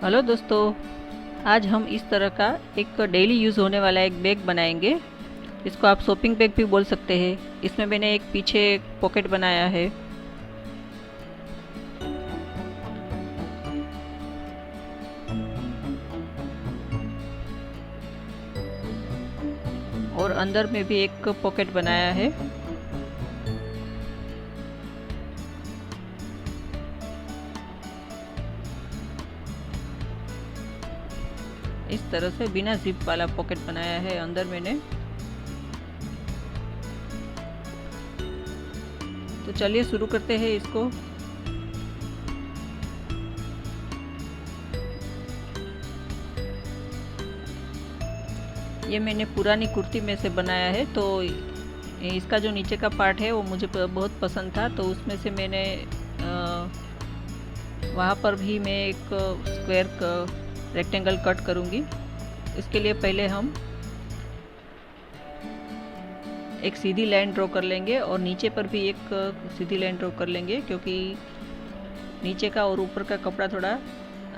Hello दोस्तों, आज हम इस तरह का एक डेली यूज़ होने वाला एक बैग बनाएंगे। इसको आप शॉपिंग बैग भी बोल सकते हैं। इसमें मैंने एक पीछे एक पॉकेट बनाया है और अंदर में भी एक पॉकेट बनाया है। इस तरह से बिना जिप वाला पॉकेट बनाया है अंदर मैंने। तो चलिए शुरू करते हैं इसको। ये मैंने पुरानी कुर्ती में से बनाया है, तो इसका जो नीचे का पार्ट है वो मुझे बहुत पसंद था, तो उसमें से मैंने वहाँ पर भी मैं एक स्क्वायर रेक्टेंगल कट करूँगी। इसके लिए पहले हम एक सीधी लाइन ड्रॉ कर लेंगे और नीचे पर भी एक सीधी लाइन ड्रॉ कर लेंगे, क्योंकि नीचे का और ऊपर का कपड़ा थोड़ा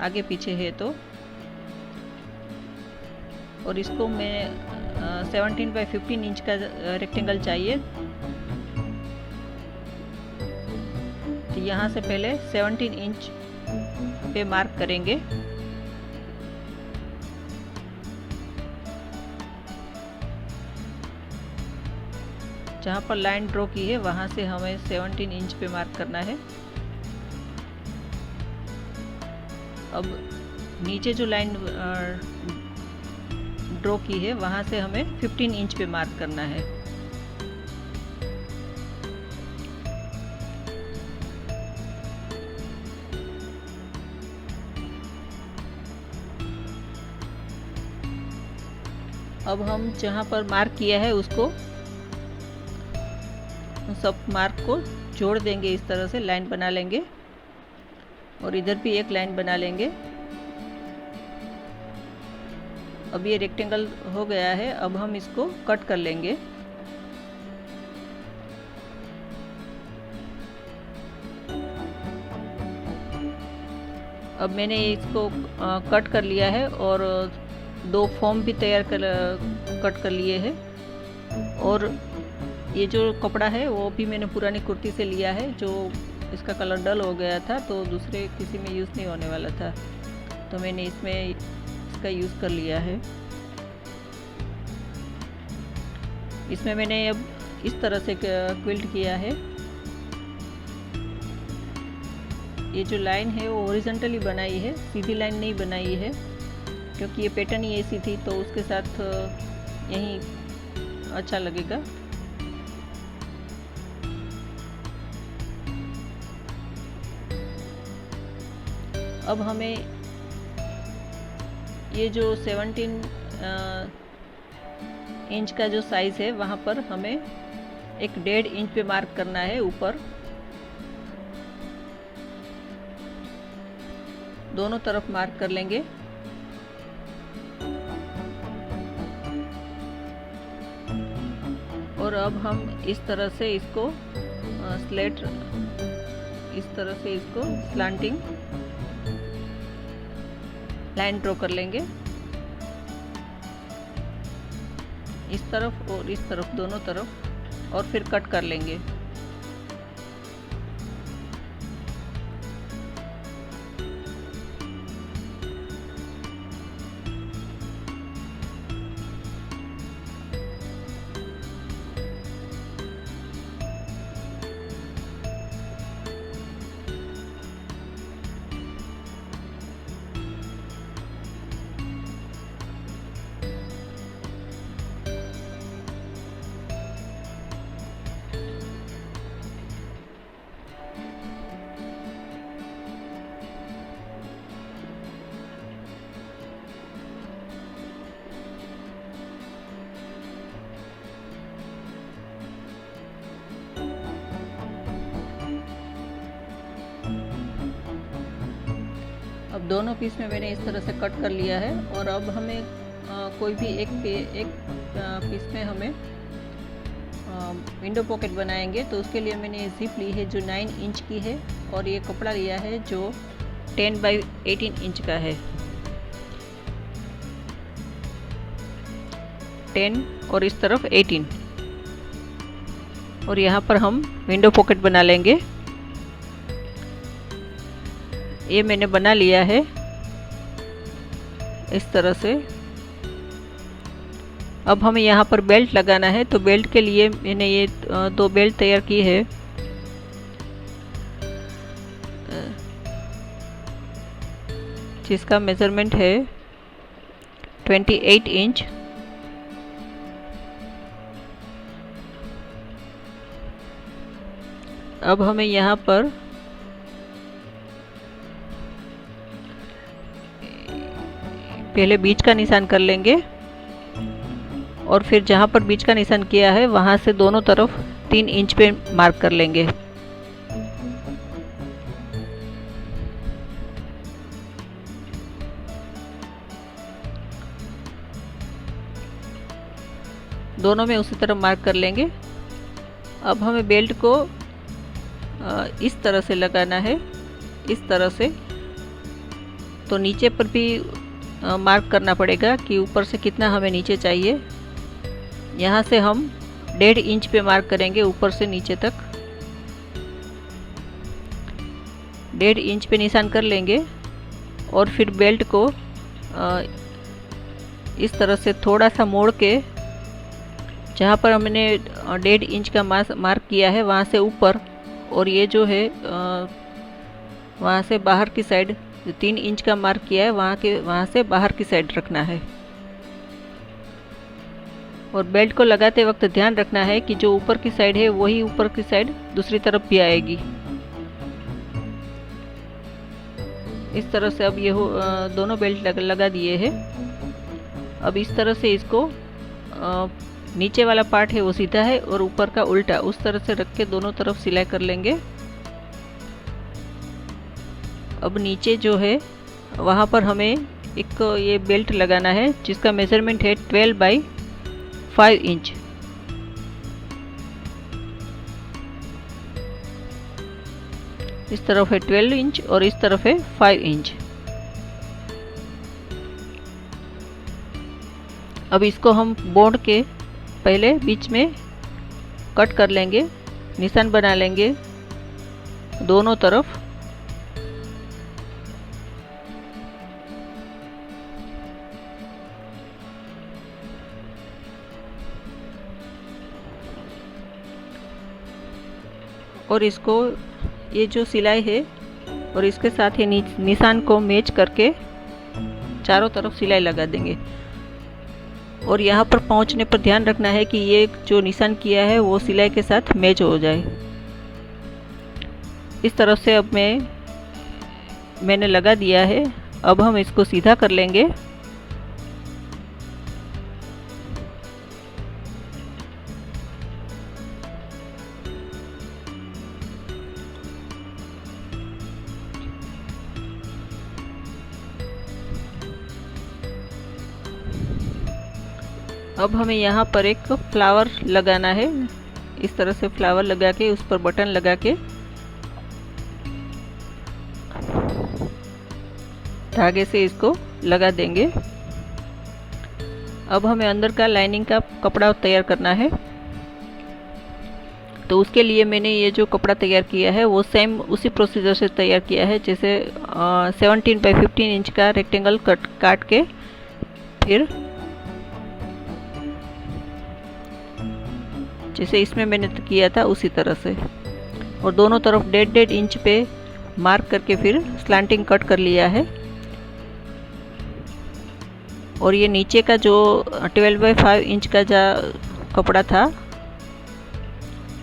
आगे पीछे है। तो और इसको मैं 17 बाई 15 इंच का रेक्टेंगल चाहिए। तो यहाँ से पहले 17 इंच पे मार्क करेंगे। जहाँ पर लाइन ड्रॉ की है वहाँ से हमें 17 इंच पे मार्क करना है। अब नीचे जो लाइन ड्रॉ की है वहाँ से हमें 15 इंच पे मार्क करना है। अब हम जहाँ पर मार्क किया है उसको सब मार्क को जोड़ देंगे। इस तरह से लाइन बना लेंगे और इधर भी एक लाइन बना लेंगे। अब ये रेक्टेंगल हो गया है। अब हम इसको कट कर लेंगे। अब मैंने इसको कट कर लिया है और दो फॉर्म भी कट कर लिए हैं। और ये जो कपड़ा है वो भी मैंने पुरानी कुर्ती से लिया है, जो इसका कलर डल हो गया था, तो दूसरे किसी में यूज़ नहीं होने वाला था, तो मैंने इसमें इसका यूज़ कर लिया है। इसमें मैंने अब इस तरह से क्विल्ट किया है। ये जो लाइन है वो हॉरिजॉन्टली बनाई है, सीधी लाइन नहीं बनाई है, क्योंकि ये पैटर्न ही ऐसी थी, तो उसके साथ यही अच्छा लगेगा। अब हमें ये जो 17 इंच का जो साइज़ है वहाँ पर हमें एक 1.5 इंच पे मार्क करना है ऊपर। दोनों तरफ मार्क कर लेंगे। और अब हम इस तरह से इसको स्लांटिंग लाइन ड्रॉ कर लेंगे, इस तरफ और इस तरफ, दोनों तरफ, और फिर कट कर लेंगे। अब दोनों पीस में मैंने इस तरह से कट कर लिया है। और अब हमें कोई भी एक पीस में हमें विंडो पॉकेट बनाएंगे। तो उसके लिए मैंने जिप ली है जो 9 इंच की है, और ये कपड़ा लिया है जो 10 बाई 18 इंच का है। 10 और इस तरफ 18, और यहाँ पर हम विंडो पॉकेट बना लेंगे। ये मैंने बना लिया है इस तरह से। अब हमें यहाँ पर बेल्ट लगाना है, तो बेल्ट के लिए मैंने ये 2 बेल्ट तैयार की है। जिसका मेज़रमेंट है 28 इंच। अब हमें यहाँ पर पहले बीच का निशान कर लेंगे, और फिर जहाँ पर बीच का निशान किया है वहाँ से दोनों तरफ 3 इंच पे मार्क कर लेंगे। दोनों में उसी तरह मार्क कर लेंगे। अब हमें बेल्ट को इस तरह से लगाना है, इस तरह से। तो नीचे पर भी मार्क करना पड़ेगा कि ऊपर से कितना हमें नीचे चाहिए। यहाँ से हम 1.5 इंच पे मार्क करेंगे ऊपर से नीचे तक। 1.5 इंच पे निशान कर लेंगे, और फिर बेल्ट को इस तरह से थोड़ा सा मोड़ के, जहाँ पर हमने 1.5 इंच का मार्क किया है वहाँ से ऊपर, और ये जो है वहाँ से बाहर की साइड जो 3 इंच का मार्क किया है वहाँ से बाहर की साइड रखना है। और बेल्ट को लगाते वक्त ध्यान रखना है कि जो ऊपर की साइड है वही ऊपर की साइड दूसरी तरफ भी आएगी। इस तरह से अब ये दोनों बेल्ट लगा दिए हैं। अब इस तरह से इसको नीचे वाला पार्ट है वो सीधा है और ऊपर का उल्टा, उस तरह से रख के दोनों तरफ सिलाई कर लेंगे। अब नीचे जो है वहाँ पर हमें एक ये बेल्ट लगाना है जिसका मेज़रमेंट है 12 बाई 5 इंच। इस तरफ है 12 इंच और इस तरफ है 5 इंच। अब इसको हम बोर्ड के पहले बीच में कट कर लेंगे, निशान बना लेंगे दोनों तरफ। और इसको ये जो सिलाई है और इसके साथ ही निशान को मैच करके चारों तरफ सिलाई लगा देंगे। और यहाँ पर पहुँचने पर ध्यान रखना है कि ये जो निशान किया है वो सिलाई के साथ मैच हो जाए। इस तरफ से अब मैंने लगा दिया है। अब हम इसको सीधा कर लेंगे। अब हमें यहाँ पर एक फ्लावर लगाना है। इस तरह से फ्लावर लगा के उस पर बटन लगा के धागे से इसको लगा देंगे। अब हमें अंदर का लाइनिंग का कपड़ा तैयार करना है। तो उसके लिए मैंने ये जो कपड़ा तैयार किया है वो सेम उसी प्रोसीजर से तैयार किया है। जैसे 17 बाई 15 इंच का रेक्टेंगल काट के फिर जैसे इसमें मैंने किया था उसी तरह से, और दोनों तरफ 1.5 इंच पे मार्क करके फिर स्लांटिंग कट कर लिया है। और ये नीचे का जो 12 बाई 5 इंच का जो कपड़ा था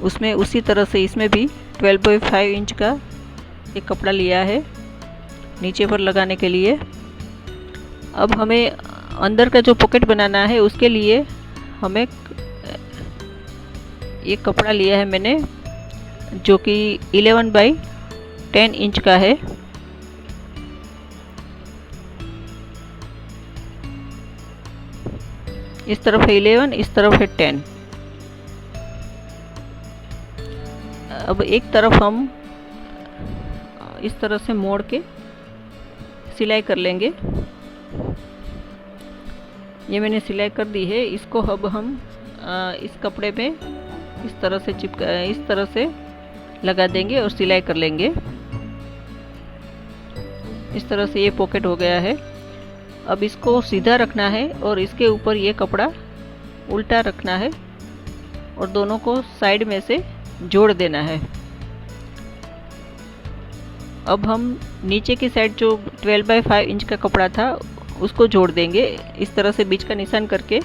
उसमें उसी तरह से इसमें भी 12 बाई 5 इंच का एक कपड़ा लिया है नीचे पर लगाने के लिए। अब हमें अंदर का जो पॉकेट बनाना है उसके लिए हमें ये कपड़ा लिया है मैंने जो कि 11 बाई 10 इंच का है। इस तरफ है 11, इस तरफ है 10। अब एक तरफ हम इस तरह से मोड़ के सिलाई कर लेंगे। ये मैंने सिलाई कर दी है। इसको अब हम इस कपड़े पे इस तरह से लगा देंगे और सिलाई कर लेंगे। इस तरह से ये पॉकेट हो गया है। अब इसको सीधा रखना है और इसके ऊपर ये कपड़ा उल्टा रखना है और दोनों को साइड में से जोड़ देना है। अब हम नीचे की साइड जो 12 बाई 5 इंच का कपड़ा था उसको जोड़ देंगे। इस तरह से बीच का निशान करके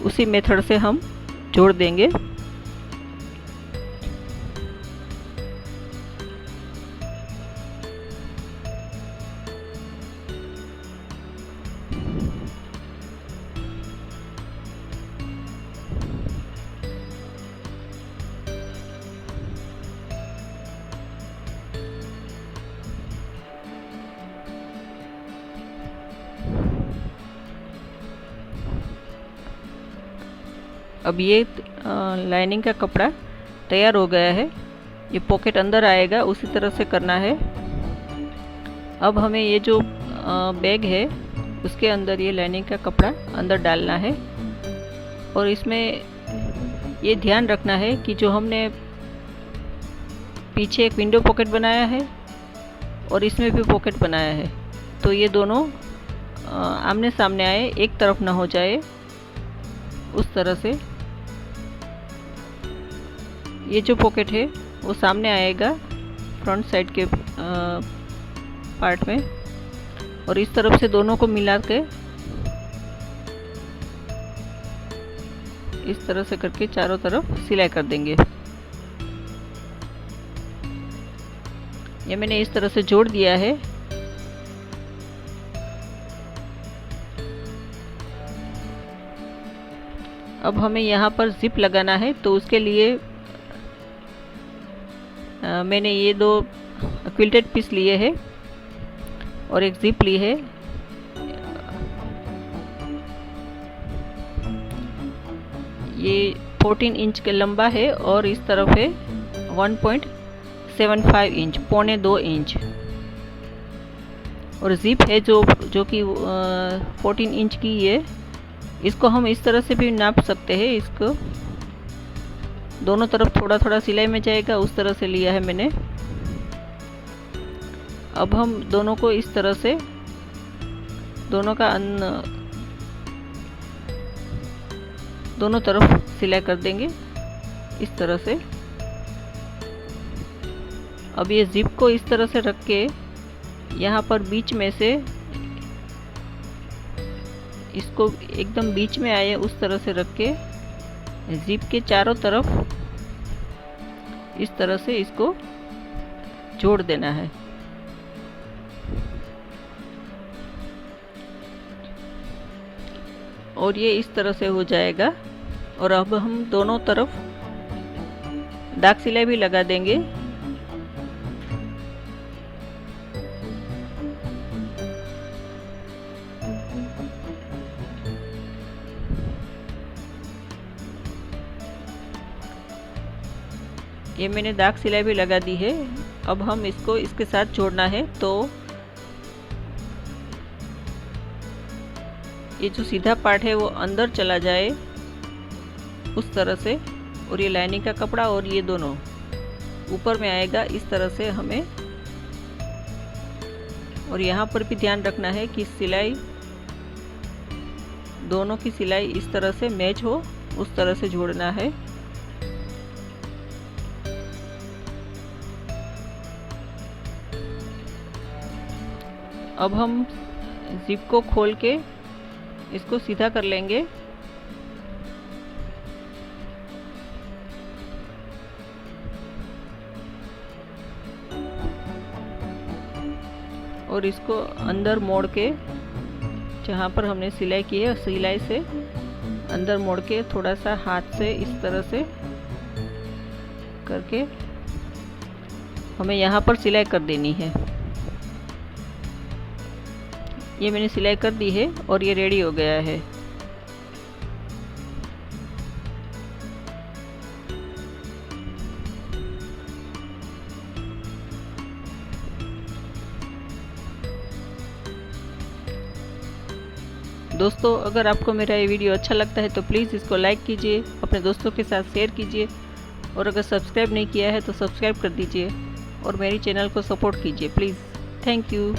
उसी मेथड से हम जोड़ देंगे। अब ये लाइनिंग का कपड़ा तैयार हो गया है। ये पॉकेट अंदर आएगा, उसी तरह से करना है। अब हमें ये जो बैग है उसके अंदर ये लाइनिंग का कपड़ा अंदर डालना है और इसमें ये ध्यान रखना है कि जो हमने पीछे एक विंडो पॉकेट बनाया है और इसमें भी पॉकेट बनाया है, तो ये दोनों आमने सामने आए, एक तरफ ना हो जाए, उस तरह से। ये जो पॉकेट है वो सामने आएगा फ्रंट साइड के पार्ट में और इस तरफ से दोनों को मिला के इस तरह से करके चारों तरफ सिलाई कर देंगे। ये मैंने इस तरह से जोड़ दिया है। अब हमें यहाँ पर जिप लगाना है, तो उसके लिए मैंने ये 2 क्विल्टेड पीस लिए हैं और एक जिप ली है। ये 14 इंच के लंबा है और इस तरफ है 1.75 इंच, पौने 2 इंच। और जिप है जो कि 14 इंच की है। इसको हम इस तरह से भी नाप सकते हैं। इसको दोनों तरफ थोड़ा थोड़ा सिलाई में जाएगा, उस तरह से लिया है मैंने। अब हम दोनों को इस तरह से दोनों तरफ सिलाई कर देंगे इस तरह से। अब ये जिप को इस तरह से रख के यहाँ पर बीच में से इसको एकदम बीच में आए उस तरह से रख के जिप के चारों तरफ इस तरह से इसको जोड़ देना है। और ये इस तरह से हो जाएगा। और अब हम दोनों तरफ दाग सिलाई भी लगा देंगे। ये मैंने दाग सिलाई भी लगा दी है। अब हम इसको इसके साथ जोड़ना है, तो ये जो सीधा पार्ट है वो अंदर चला जाए उस तरह से, और ये लाइनिंग का कपड़ा और ये दोनों ऊपर में आएगा इस तरह से हमें। और यहाँ पर भी ध्यान रखना है कि सिलाई, दोनों की सिलाई इस तरह से मैच हो, उस तरह से जोड़ना है। अब हम जिप को खोल के इसको सीधा कर लेंगे। और इसको अंदर मोड़ के, जहाँ पर हमने सिलाई की है सिलाई से अंदर मोड़ के थोड़ा सा हाथ से इस तरह से करके हमें यहाँ पर सिलाई कर देनी है। ये मैंने सिलाई कर दी है और ये रेडी हो गया है। दोस्तों अगर आपको मेरा ये वीडियो अच्छा लगता है तो प्लीज़ इसको लाइक कीजिए, अपने दोस्तों के साथ शेयर कीजिए और अगर सब्सक्राइब नहीं किया है तो सब्सक्राइब कर दीजिए और मेरी चैनल को सपोर्ट कीजिए प्लीज़। Thank you.